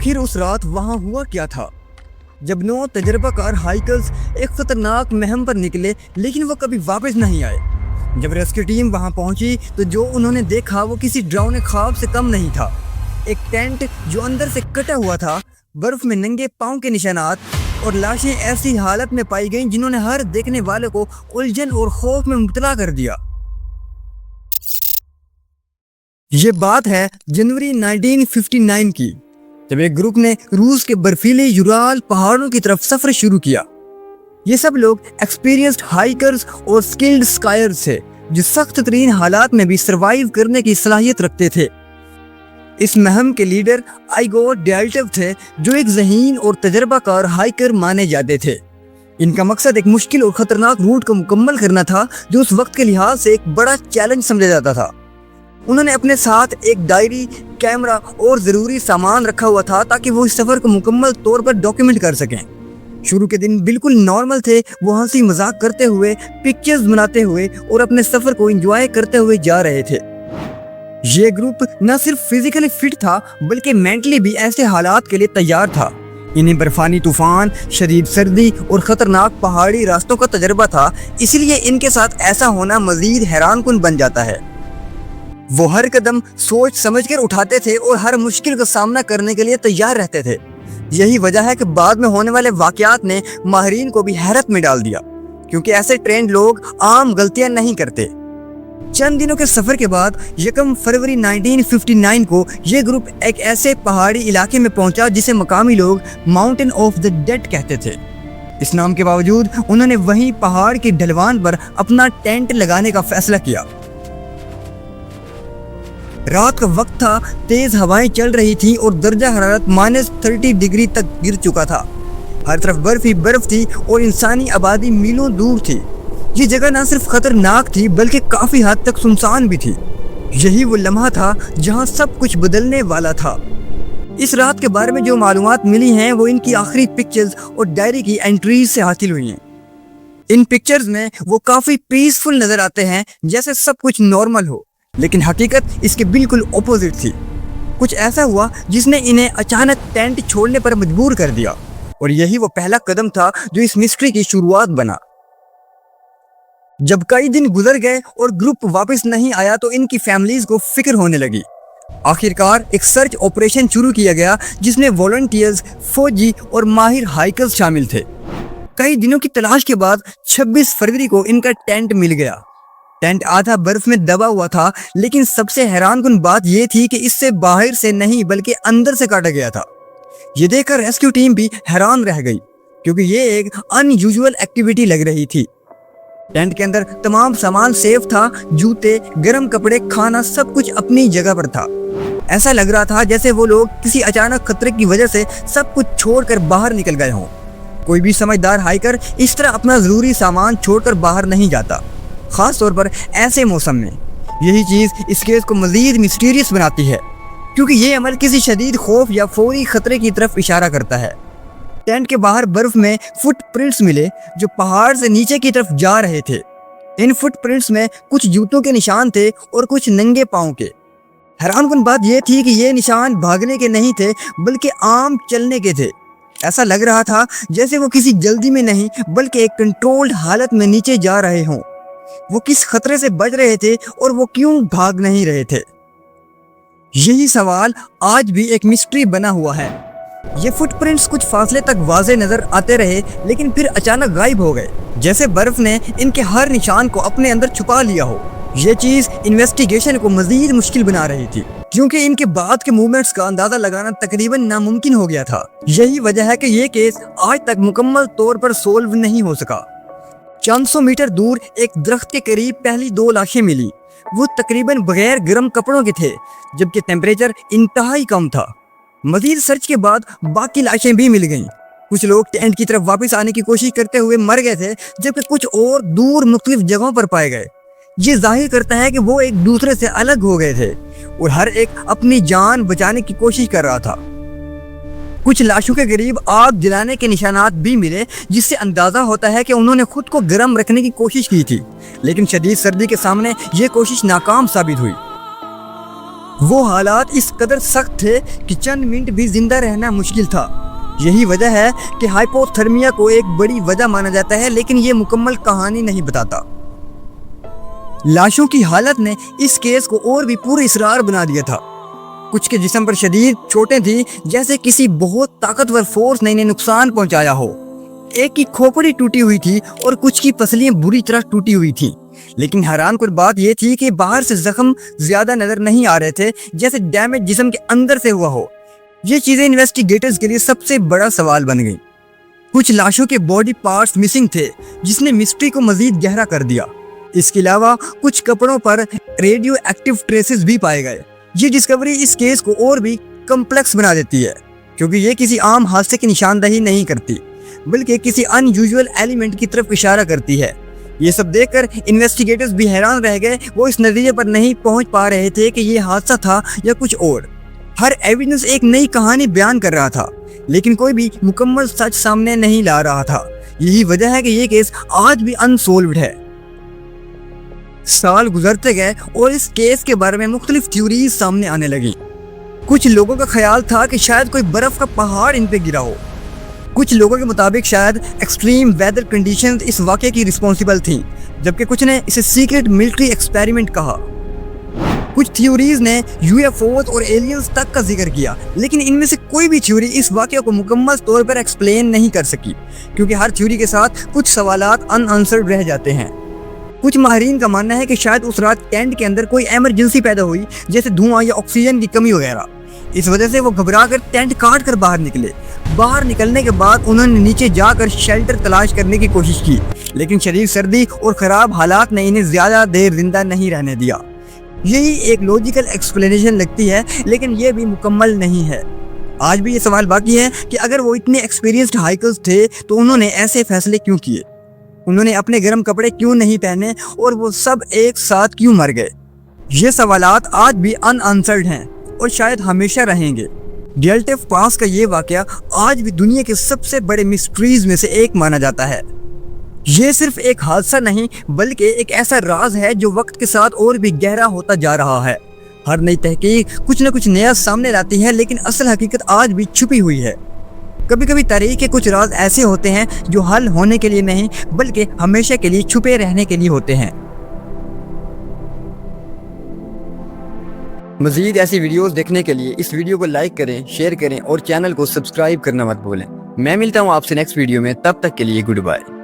آخر اس رات وہاں ہوا کیا تھا؟ جب 9 تجربہ کار ہائیکرز ایک خطرناک مہم پر نکلے لیکن وہ کبھی واپس نہیں آئے۔ جب ریسکیو ٹیم وہاں پہنچی تو جو انہوں نے دیکھا وہ کسی ڈراؤنے خواب سے کم نہیں تھا۔ ایک ٹینٹ جو اندر سے کٹا ہوا تھا، برف میں ننگے پاؤں کے نشانات اور لاشیں ایسی حالت میں پائی گئیں جنہوں نے ہر دیکھنے والے کو الجھن اور خوف میں مبتلا کر دیا۔ یہ بات ہے جنوری 1959 کی، جب ایک گروپ نے روس کے برفیلے یورال پہاڑوں کی طرف سفر شروع کیا۔ یہ سب لوگ ایکسپیرینسڈ ہائیکرز اور سکلڈ سکائرز تھے جو سخت ترین حالات میں بھی سروائیو کرنے کی صلاحیت رکھتے تھے۔ اس مہم کے لیڈر آئیگور ڈیالٹو تھے جو ایک ذہین اور تجربہ کار ہائیکر مانے جاتے تھے۔ ان کا مقصد ایک مشکل اور خطرناک روٹ کو مکمل کرنا تھا جو اس وقت کے لحاظ سے ایک بڑا چیلنج سمجھا جاتا تھا۔ انہوں نے اپنے ساتھ ایک ڈائری، کیمرہ اور ضروری سامان رکھا ہوا تھا تاکہ وہ اس سفر کو مکمل طور پر ڈاکیومنٹ کر سکیں۔ شروع کے دن بالکل نارمل تھے، وہ ہنسی مذاق کرتے ہوئے، پکچرز بناتے ہوئے اور اپنے سفر کو انجوائے کرتے ہوئے جا رہے تھے۔ یہ گروپ نہ صرف فزیکلی فٹ تھا بلکہ مینٹلی بھی ایسے حالات کے لیے تیار تھا۔ انہیں برفانی طوفان، شدید سردی اور خطرناک پہاڑی راستوں کا تجربہ تھا، اس لیے ان کے ساتھ ایسا ہونا مزید حیران کن بن جاتا ہے۔ وہ ہر قدم سوچ سمجھ کر اٹھاتے تھے اور ہر مشکل کا سامنا کرنے کے لیے تیار رہتے تھے۔ یہی وجہ ہے کہ بعد میں ہونے والے واقعات نے ماہرین کو بھی حیرت میں ڈال دیا، کیونکہ ایسے ٹرینڈ لوگ عام غلطیاں نہیں کرتے۔ چند دنوں کے سفر کے بعد 1 فروری 1959 کو یہ گروپ ایک ایسے پہاڑی علاقے میں پہنچا جسے مقامی لوگ ماؤنٹین آف دا ڈیڈ کہتے تھے۔ اس نام کے باوجود انہوں نے وہیں پہاڑ کی ڈھلوان پر اپنا ٹینٹ لگانے کا فیصلہ کیا۔ رات کا وقت تھا، تیز ہوائیں چل رہی تھیں اور درجہ حرارت -30 ڈگری تک گر چکا تھا۔ ہر طرف برف ہی برف تھی اور انسانی آبادی میلوں دور تھی۔ یہ جگہ نہ صرف خطرناک تھی بلکہ کافی حد تک سنسان بھی تھی۔ یہی وہ لمحہ تھا جہاں سب کچھ بدلنے والا تھا۔ اس رات کے بارے میں جو معلومات ملی ہیں وہ ان کی آخری پکچرز اور ڈائری کی انٹریز سے حاصل ہوئی ہیں۔ ان پکچرز میں وہ کافی پیسفل نظر آتے ہیں، جیسے سب کچھ نارمل ہو، لیکن حقیقت اس کے بالکل اپوزٹ تھی۔ کچھ ایسا ہوا جس نے انہیں اچانک ٹینٹ چھوڑنے پر مجبور کر دیا، اور یہی وہ پہلا قدم تھا جو اس مسٹری کی شروعات بنا۔ جب کئی دن گزر گئے اور گروپ واپس نہیں آیا تو ان کی فیملیز کو فکر ہونے لگی۔ آخرکار ایک سرچ آپریشن شروع کیا گیا جس میں والنٹیئرز، فوجی اور ماہر ہائیکرز شامل تھے۔ کئی دنوں کی تلاش کے بعد 26 فروری کو ان کا ٹینٹ مل گیا۔ ٹینٹ آدھا برف میں دبا ہوا تھا، لیکن سب سے حیران کن بات یہ تھی کہ اس سے باہر سے نہیں بلکہ اندر سے کاٹا گیا تھا۔ یہ دیکھ کر ریسکیو ٹیم بھی حیران رہ گئی، کیونکہ یہ ایک ان یوزول ایکٹیویٹی لگ رہی تھی۔ ٹینٹ کے اندر تمام سامان سیف تھا، جوتے، گرم کپڑے، کھانا، سب کچھ اپنی جگہ پر تھا۔ ایسا لگ رہا تھا جیسے وہ لوگ کسی اچانک خطرے کی وجہ سے سب کچھ چھوڑ کر باہر نکل گئے ہوں۔ کوئی بھی سمجھدار ہائیکر اس طرح اپنا ضروری سامان چھوڑ کر باہر نہیں جاتا، خاص طور پر ایسے موسم میں۔ یہی چیز اس کیس کو مزید مسٹیریس بناتی ہے، کیونکہ یہ عمل کسی شدید خوف یا فوری خطرے کی طرف اشارہ کرتا ہے۔ ٹینٹ کے باہر برف میں فٹ پرنٹس ملے جو پہاڑ سے نیچے کی طرف جا رہے تھے۔ ان فٹ پرنٹس میں کچھ جوتوں کے نشان تھے اور کچھ ننگے پاؤں کے۔ حیران کن بات یہ تھی کہ یہ نشان بھاگنے کے نہیں تھے بلکہ عام چلنے کے تھے۔ ایسا لگ رہا تھا جیسے وہ کسی جلدی میں نہیں بلکہ ایک کنٹرولڈ حالت میں نیچے جا رہے ہوں۔ وہ کس خطرے سے بچ رہے تھے اور وہ کیوں بھاگ نہیں رہے تھے؟ یہی سوال آج بھی ایک مسٹری بنا ہوا ہے۔ یہ فٹ پرنٹس کچھ فاصلے تک واضح نظر آتے رہے لیکن پھر اچانک غائب ہو گئے، جیسے برف نے ان کے ہر نشان کو اپنے اندر چھپا لیا ہو۔ یہ چیز انویسٹیگیشن کو مزید مشکل بنا رہی تھی، کیونکہ ان کے بعد کے موومنٹس کا اندازہ لگانا تقریباً ناممکن ہو گیا تھا۔ یہی وجہ ہے کہ یہ کیس آج تک مکمل طور پر سولو نہیں ہو سکا۔ چند سو میٹر دور ایک درخت کے قریب پہلی 2 لاشیں ملی۔ وہ تقریباً بغیر گرم کپڑوں کے تھے، جبکہ ٹیمپریچر انتہائی کم تھا۔ مزید سرچ کے بعد باقی لاشیں بھی مل گئیں۔ کچھ لوگ ٹینٹ کی طرف واپس آنے کی کوشش کرتے ہوئے مر گئے تھے، جبکہ کچھ اور دور مختلف جگہوں پر پائے گئے۔ یہ ظاہر کرتا ہے کہ وہ ایک دوسرے سے الگ ہو گئے تھے اور ہر ایک اپنی جان بچانے کی کوشش کر رہا تھا۔ کچھ لاشوں کے قریب آگ جلانے کے نشانات بھی ملے، جس سے اندازہ ہوتا ہے کہ انہوں نے خود کو گرم رکھنے کی کوشش کی تھی، لیکن شدید سردی کے سامنے یہ کوشش ناکام ثابت ہوئی۔ وہ حالات اس قدر سخت تھے کہ چند منٹ بھی زندہ رہنا مشکل تھا۔ یہی وجہ ہے کہ ہائپوتھرمیا کو ایک بڑی وجہ مانا جاتا ہے، لیکن یہ مکمل کہانی نہیں بتاتا۔ لاشوں کی حالت نے اس کیس کو اور بھی پورے اسرار بنا دیا تھا۔ کچھ کے جسم پر شدید چوٹیں تھیں، جیسے کسی بہت طاقتور فورس نے انہیں نقصان پہنچایا ہو۔ ایک کی کھوپڑی ٹوٹی ہوئی تھی اور کچھ کی پسلیاں بری طرح ٹوٹی ہوئی تھیں، لیکن حیران کن بات یہ تھی کہ باہر سے زخم زیادہ نظر نہیں آ رہے تھے، جیسے ڈیمیج جسم کے اندر سے ہوا ہو۔ یہ چیزیں انویسٹیگیٹرز کے لیے سب سے بڑا سوال بن گئی۔ کچھ لاشوں کے باڈی پارٹس مسنگ تھے، جس نے مسٹری کو مزید گہرا کر دیا۔ اس کے علاوہ کچھ کپڑوں پر ریڈیو ایکٹیو ٹریسز بھی پائے گئے۔ یہ ڈسکوری اس کیس کو اور بھی کمپلیکس بنا دیتی ہے، کیونکہ یہ کسی عام حادثے کی نشاندہی نہیں کرتی، بلکہ کسی ان یوزول ایلیمنٹ کی طرف اشارہ کرتی ہے۔ یہ سب دیکھ کر انویسٹیگیٹرز بھی حیران رہ گئے۔ وہ اس نتیجے پر نہیں پہنچ پا رہے تھے کہ یہ حادثہ تھا یا کچھ اور۔ ہر ایویڈنس ایک نئی کہانی بیان کر رہا تھا، لیکن کوئی بھی مکمل سچ سامنے نہیں لا رہا تھا۔ یہی وجہ ہے کہ یہ کیس آج بھی انسولوڈ ہے۔ سال گزرتے گئے اور اس کیس کے بارے میں مختلف تھیوریز سامنے آنے لگی۔ کچھ لوگوں کا خیال تھا کہ شاید کوئی برف کا پہاڑ ان پہ گرا ہو۔ کچھ لوگوں کے مطابق شاید ایکسٹریم ویدر کنڈیشنز اس واقعے کی رسپانسیبل تھیں، جبکہ کچھ نے اسے سیکرٹ ملٹری ایکسپیریمنٹ کہا۔ کچھ تھیوریز نے یو ایف اوز اور ایلینز تک کا ذکر کیا، لیکن ان میں سے کوئی بھی تھیوری اس واقعے کو مکمل طور پر ایکسپلین نہیں کر سکی، کیونکہ ہر تھیوری کے ساتھ کچھ سوالات ان آنسرڈ رہ جاتے ہیں۔ کچھ ماہرین کا ماننا ہے کہ شاید اس رات ٹینٹ کے اندر کوئی ایمرجنسی پیدا ہوئی، جیسے دھواں یا آکسیجن کی کمی وغیرہ۔ اس وجہ سے وہ گھبرا کر ٹینٹ کاٹ کر باہر نکلے۔ باہر نکلنے کے بعد انہوں نے نیچے جا کر شیلٹر تلاش کرنے کی کوشش کی، لیکن شدید سردی اور خراب حالات نے انہیں زیادہ دیر زندہ نہیں رہنے دیا۔ یہی ایک لوجیکل ایکسپلینیشن لگتی ہے، لیکن یہ بھی مکمل نہیں ہے۔ آج بھی یہ سوال باقی ہے کہ اگر وہ اتنے ایکسپیرینسڈ ہائیکرز تھے تو انہوں نے ایسے فیصلے کیوں کیے؟ انہوں نے اپنے گرم کپڑے کیوں نہیں پہنے اور وہ سب ایک ساتھ کیوں مر گئے؟ یہ سوالات آج بھی ان آنسرڈ ہیں اور شاید ہمیشہ رہیں گے۔ ڈیلٹیو پاس کا یہ واقعہ آج بھی دنیا کے سب سے بڑے مسٹریز میں سے ایک مانا جاتا ہے۔ یہ صرف ایک حادثہ نہیں، بلکہ ایک ایسا راز ہے جو وقت کے ساتھ اور بھی گہرا ہوتا جا رہا ہے۔ ہر نئی تحقیق کچھ نہ کچھ نیا سامنے لاتی ہے، لیکن اصل حقیقت آج بھی چھپی ہوئی ہے۔ کبھی کبھی تاریخ کے کچھ راز ایسے ہوتے ہیں جو حل ہونے کے لیے نہیں، بلکہ ہمیشہ کے لیے چھپے رہنے کے لیے ہوتے ہیں۔ مزید ایسی ویڈیوز دیکھنے کے لیے اس ویڈیو کو لائک کریں، شیئر کریں اور چینل کو سبسکرائب کرنا مت بھولیں۔ میں ملتا ہوں آپ سے نیکسٹ ویڈیو میں، تب تک کے لیے گڈ بائے۔